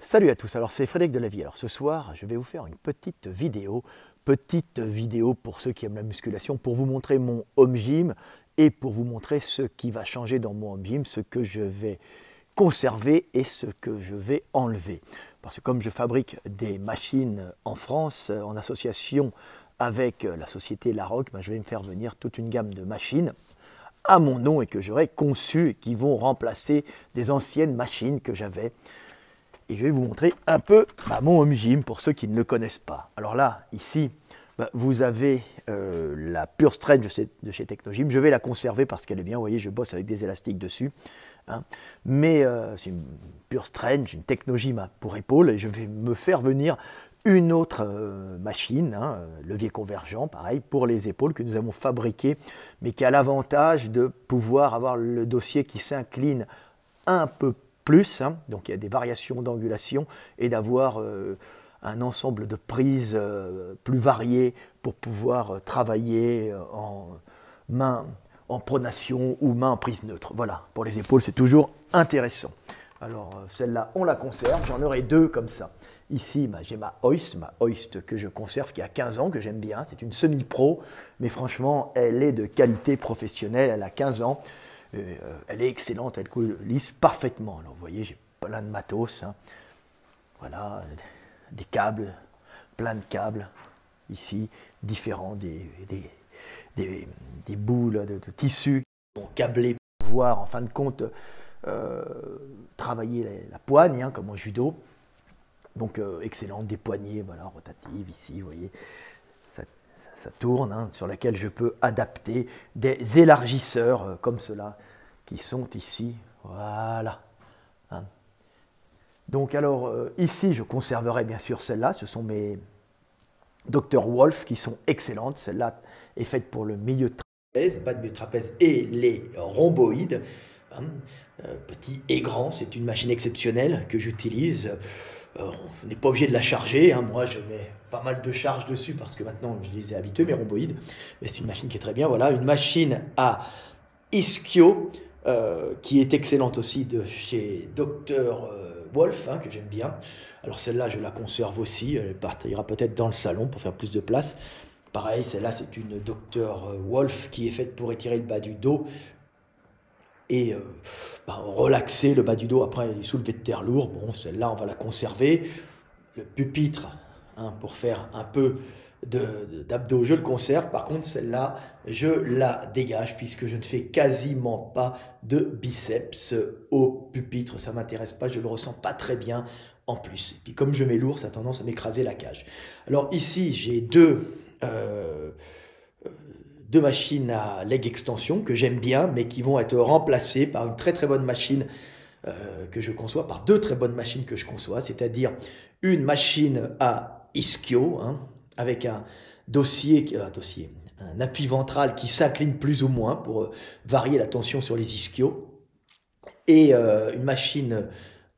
Salut à tous, alors c'est Frédéric Delavie. Alors ce soir, je vais vous faire une petite vidéo pour ceux qui aiment la musculation, pour vous montrer mon home gym et pour vous montrer ce qui va changer dans mon home gym, ce que je vais conserver et ce que je vais enlever. Parce que comme je fabrique des machines en France, en association avec la société Larocque, je vais me faire venir toute une gamme de machines à mon nom et que j'aurai conçues et qui vont remplacer des anciennes machines que j'avais. Et je vais vous montrer un peu mon home gym pour ceux qui ne le connaissent pas. Alors là, ici, vous avez la Pure Strength de chez Technogym. Je vais la conserver parce qu'elle est bien. Vous voyez, je bosse avec des élastiques dessus. Hein. Mais c'est une Pure Strength, une Technogym pour épaules. Et je vais me faire venir une autre machine, levier convergent, pareil, pour les épaules que nous avons fabriqué, mais qui a l'avantage de pouvoir avoir le dossier qui s'incline un peu plus, donc il y a des variations d'angulation et d'avoir un ensemble de prises plus variées pour pouvoir travailler main en pronation ou main en prise neutre. Voilà, pour les épaules c'est toujours intéressant. Alors celle-là on la conserve, j'en aurai deux comme ça. Ici j'ai ma Hoist que je conserve qui a 15 ans, que j'aime bien, c'est une semi-pro, mais franchement elle est de qualité professionnelle, elle a 15 ans. Elle est excellente, elle coulisse parfaitement. Alors vous voyez, j'ai plein de matos, voilà, des câbles, plein de câbles, ici, différents, des boules de tissu qui sont câblées pour pouvoir, en fin de compte, travailler la poigne, comme au judo. Donc excellent, des poignées, voilà, rotatives, ici, vous voyez. Ça tourne, sur laquelle je peux adapter des élargisseurs comme ceux-là qui sont ici, voilà. Donc alors ici je conserverai bien sûr celle-là, ce sont mes Dr Wolf qui sont excellentes, celle-là est faite pour le milieu de trapèze, bas de milieu de trapèze et les rhomboïdes, petit et grand, c'est une machine exceptionnelle que j'utilise. On n'est pas obligé de la charger, moi je mets pas mal de charges dessus parce que maintenant je les ai habitués, mes rhomboïdes, mais c'est une machine qui est très bien, voilà, une machine à ischio qui est excellente aussi de chez Dr Wolf, que j'aime bien. Alors celle-là je la conserve aussi, elle partira peut-être dans le salon pour faire plus de place. Pareil, celle-là c'est une Dr Wolf qui est faite pour étirer le bas du dos et relaxer le bas du dos après les soulevés de terre lourds. Bon, celle-là, on va la conserver. Le pupitre, pour faire un peu d'abdos, je le conserve. Par contre, celle-là, je la dégage puisque je ne fais quasiment pas de biceps au pupitre. Ça ne m'intéresse pas, je ne le ressens pas très bien en plus. Et puis comme je mets lourd, ça a tendance à m'écraser la cage. Alors ici, j'ai deux machines à leg extension que j'aime bien, mais qui vont être remplacées par une très très bonne machine que je conçois, par deux très bonnes machines que je conçois, c'est-à-dire une machine à ischio, avec un appui ventral qui s'incline plus ou moins pour varier la tension sur les ischios, et une machine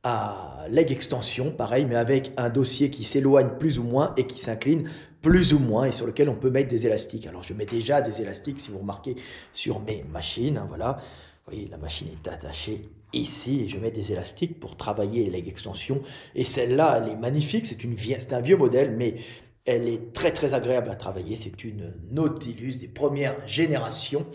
à leg extension, pareil, mais avec un dossier qui s'éloigne plus ou moins et qui s'incline plus ou moins et sur lequel on peut mettre des élastiques. Alors je mets déjà des élastiques, si vous remarquez, sur mes machines, voilà. Vous voyez, la machine est attachée ici et je mets des élastiques pour travailler les leg extensions. Et celle-là, elle est magnifique, c'est un vieux modèle, mais elle est très très agréable à travailler. C'est une Nautilus des premières générations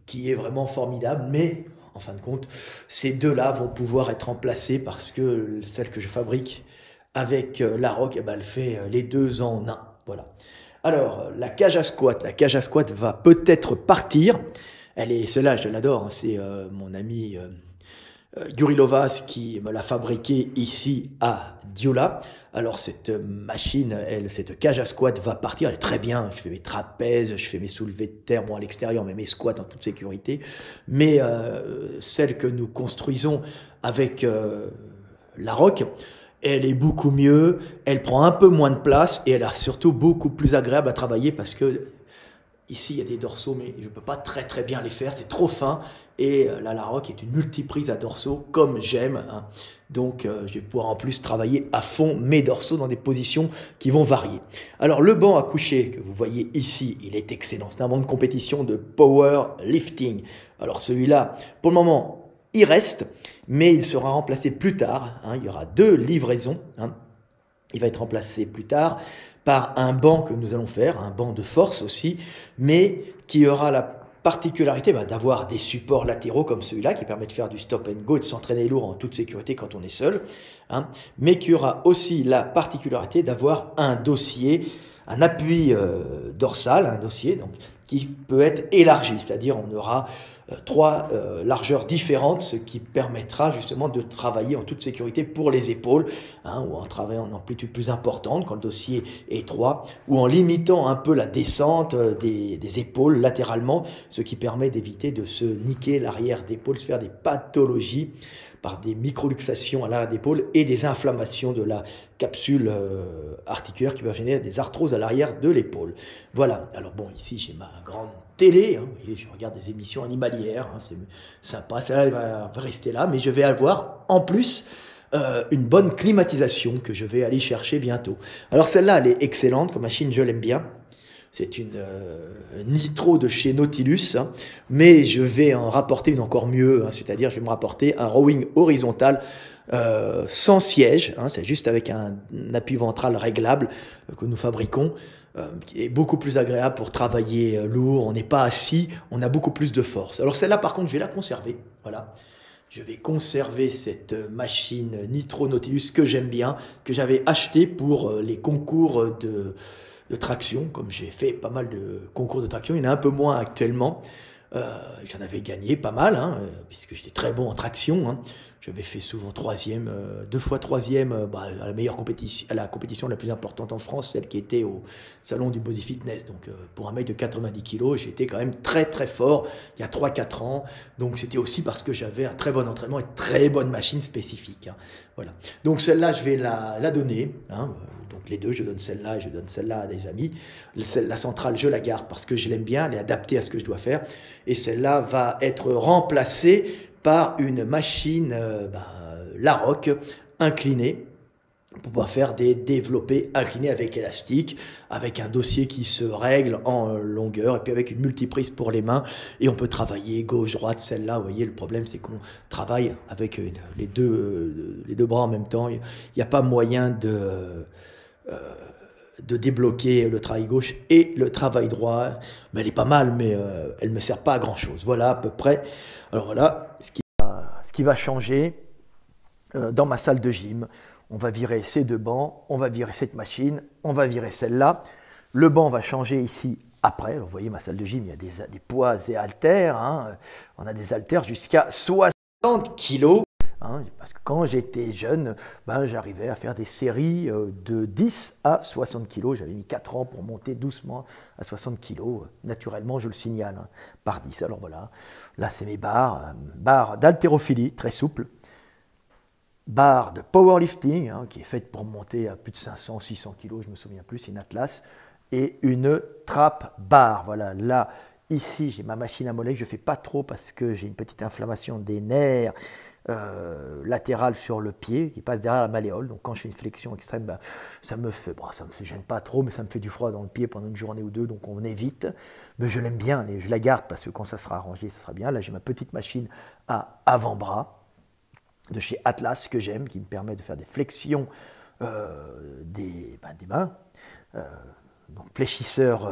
qui est vraiment formidable, mais en fin de compte, ces deux-là vont pouvoir être remplacés parce que celle que je fabrique avec Larocque, elle fait les deux en un. Voilà. Alors, la cage à squat va peut-être partir. Celle-là, je l'adore, c'est mon ami Yuri Lovas qui me l'a fabriquée ici à Diola. Alors cette machine, cette cage à squat va partir, elle est très bien, je fais mes trapèzes, je fais mes soulevés de terre, bon à l'extérieur, mais mes squats en toute sécurité. Mais celle que nous construisons avec Larocque, elle est beaucoup mieux, elle prend un peu moins de place et elle est surtout beaucoup plus agréable à travailler parce que ici il y a des dorsaux mais je ne peux pas très très bien les faire, c'est trop fin et la Larocque est une multiprise à dorsaux comme j'aime, donc je vais pouvoir en plus travailler à fond mes dorsaux dans des positions qui vont varier. Alors le banc à coucher que vous voyez ici, il est excellent, c'est un banc de compétition de power lifting. Alors celui-là, pour le moment, il reste, mais il sera remplacé plus tard. Hein, il y aura 2 livraisons. Hein. Il va être remplacé plus tard par un banc que nous allons faire, un banc de force aussi, mais qui aura la particularité d'avoir des supports latéraux comme celui-là, qui permet de faire du stop and go et de s'entraîner lourd en toute sécurité quand on est seul, hein, mais qui aura aussi la particularité d'avoir un dossier, un appui dorsal, un dossier donc, qui peut être élargi, c'est-à-dire on aura 3 largeurs différentes, ce qui permettra justement de travailler en toute sécurité pour les épaules, hein, ou en travaillant en amplitude plus importante quand le dossier est étroit, ou en limitant un peu la descente des épaules latéralement, ce qui permet d'éviter de se niquer l'arrière d'épaule, de se faire des pathologies par des microluxations à l'arrière d'épaule et des inflammations de la capsule articulaire qui peuvent générer des arthroses à l'arrière de l'épaule. Voilà, alors bon, ici j'ai ma grande télé, hein, vous voyez, je regarde des émissions animalières, hein, c'est sympa, celle-là elle va rester là, mais je vais avoir en plus une bonne climatisation que je vais aller chercher bientôt. Alors celle-là, elle est excellente, comme machine, je l'aime bien. C'est une Nitro de chez Nautilus, hein, mais je vais en rapporter une encore mieux, hein, c'est-à-dire je vais me rapporter un rowing horizontal sans siège, hein, c'est juste avec un appui ventral réglable que nous fabriquons, qui est beaucoup plus agréable pour travailler lourd, on n'est pas assis, on a beaucoup plus de force. Alors celle-là par contre je vais la conserver, voilà. Je vais conserver cette machine Nitro Nautilus que j'aime bien, que j'avais achetée pour les concours de traction, comme j'ai fait pas mal de concours de traction, il y en a un peu moins actuellement. J'en avais gagné pas mal, hein, puisque j'étais très bon en traction. Hein. J'avais fait souvent 3e, 2 fois 3e à la meilleure compétition, à la compétition la plus importante en France, celle qui était au salon du Body Fitness. Donc pour un mec de 90 kg, j'étais quand même très très fort il y a 3-4 ans. Donc c'était aussi parce que j'avais un très bon entraînement et très bonne machine spécifique. Hein. Voilà. Donc celle-là, je vais la donner. Hein. Donc les deux, je donne celle-là et je donne celle-là à des amis. La centrale, je la garde parce que je l'aime bien, elle est adaptée à ce que je dois faire. Et celle-là va être remplacée par une machine Laroque inclinée pour pouvoir faire des développés inclinés avec élastique, avec un dossier qui se règle en longueur, et puis avec une multiprise pour les mains, et on peut travailler gauche-droite, celle-là, vous voyez, le problème c'est qu'on travaille avec les deux bras en même temps, il n'y a pas moyen de débloquer le travail gauche et le travail droit, mais elle est pas mal, mais elle ne me sert pas à grand chose. Voilà à peu près. Alors voilà ce qui va changer dans ma salle de gym. On va virer ces 2 bancs, on va virer cette machine, on va virer celle-là. Le banc va changer ici après. Alors, vous voyez ma salle de gym, il y a des poids et haltères. Hein. On a des haltères jusqu'à 60 kg. Hein, parce que quand j'étais jeune, j'arrivais à faire des séries de 10 à 60 kg. J'avais mis 4 ans pour monter doucement à 60 kg. Naturellement, je le signale, hein, par 10. Alors voilà, là c'est mes barres d'haltérophilie, très souples. Barre de powerlifting, hein, qui est faite pour monter à plus de 500-600 kg, je ne me souviens plus, c'est une Atlas. Et une trap bar. Voilà, là, ici, j'ai ma machine à mollet que je ne fais pas trop parce que j'ai une petite inflammation des nerfs latérale sur le pied qui passe derrière la malléole. Donc quand je fais une flexion extrême, ça me gêne pas trop, mais ça me fait du froid dans le pied pendant une journée ou deux, donc on évite. Mais je l'aime bien, je la garde parce que quand ça sera arrangé, ça sera bien. Là j'ai ma petite machine à avant-bras de chez Atlas que j'aime, qui me permet de faire des flexions des mains, donc fléchisseur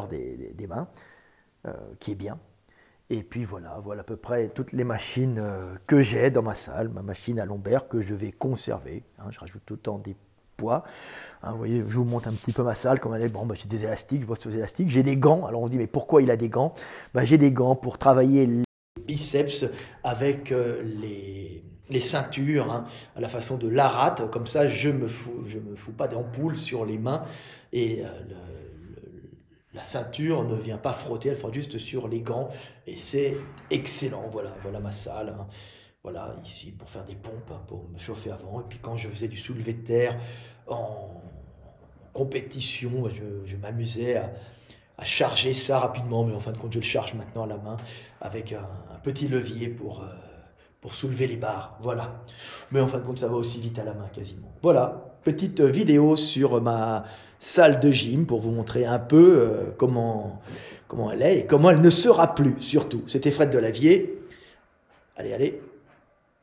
des mains, qui est bien. Et puis voilà à peu près toutes les machines que j'ai dans ma salle, ma machine à lombaire que je vais conserver. Hein, je rajoute tout le temps des poids. Hein, vous voyez, je vous montre un petit peu ma salle. Comme elle est, j'ai des élastiques, je bosse aux élastiques. J'ai des gants. Alors on se dit, mais pourquoi il a des gants? J'ai des gants pour travailler les biceps avec les ceintures, hein, à la façon de l'Arat. Comme ça, je me fous pas d'ampoules sur les mains. Et la ceinture ne vient pas frotter, elle frotte juste sur les gants et c'est excellent. Voilà ma salle. Hein. Voilà, ici pour faire des pompes, hein, pour me chauffer avant. Et puis quand je faisais du soulevé de terre en compétition, je m'amusais à charger ça rapidement, mais en fin de compte, je le charge maintenant à la main avec un petit levier pour soulever les barres. Voilà. Mais en fin de compte, ça va aussi vite à la main quasiment. Voilà, petite vidéo sur ma salle de gym pour vous montrer un peu comment elle est et comment elle ne sera plus, surtout. C'était Fred Delavier. Allez, allez,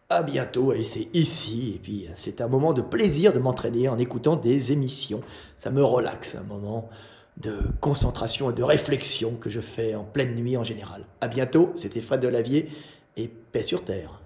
à bientôt, et c'est ici, et puis c'est un moment de plaisir de m'entraîner en écoutant des émissions. Ça me relaxe, un moment de concentration et de réflexion que je fais en pleine nuit en général. À bientôt, c'était Fred Delavier, et paix sur terre.